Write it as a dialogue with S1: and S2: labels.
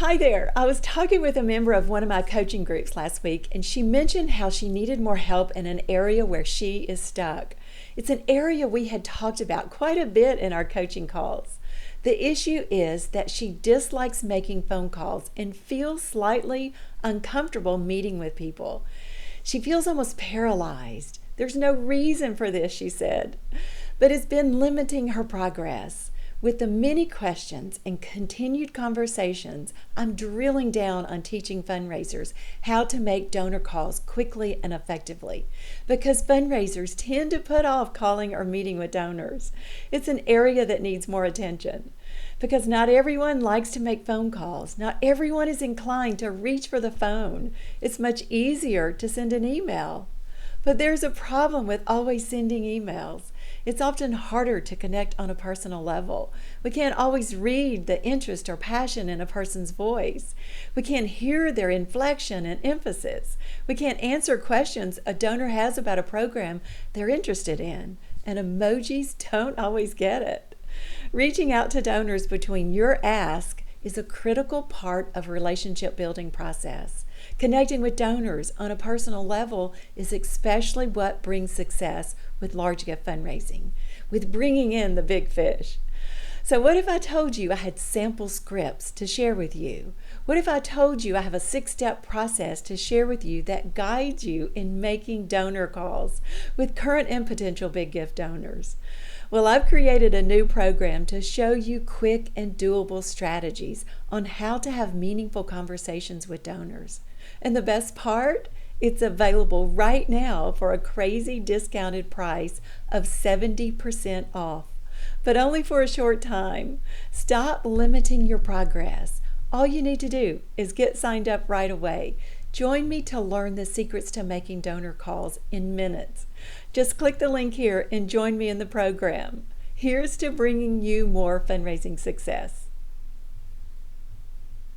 S1: Hi there. I was talking with a member of one of my coaching groups last week, and she mentioned how she needed more help in an area where she is stuck. It's an area we had talked about quite a bit in our coaching calls. The issue is that she dislikes making phone calls and feels slightly uncomfortable meeting with people. She feels almost paralyzed. There's no reason for this, she said, but it's been limiting her progress. With the many questions and continued conversations, I'm drilling down on teaching fundraisers how to make donor calls quickly and effectively, because fundraisers tend to put off calling or meeting with donors. It's an area that needs more attention, because not everyone likes to make phone calls. Not everyone is inclined to reach for the phone. It's much easier to send an email. But there's a problem with always sending emails. It's often harder to connect on a personal level. We can't always read the interest or passion in a person's voice. We can't hear their inflection and emphasis. We can't answer questions a donor has about a program they're interested in. And emojis don't always get it. Reaching out to donors between your ask is a critical part of a relationship building process. Connecting with donors on a personal level is especially what brings success with large gift fundraising, with bringing in the big fish. So what if I told you I had sample scripts to share with you? What if I told you I have a 6-step process to share with you that guides you in making donor calls with current and potential big gift donors? Well, I've created a new program to show you quick and doable strategies on how to have meaningful conversations with donors. And the best part? It's available right now for a crazy discounted price of 70% off, but only for a short time. Stop limiting your progress. All you need to do is get signed up right away. Join me to learn the secrets to making donor calls in minutes. Just click the link here and join me in the program. Here's to bringing you more fundraising success.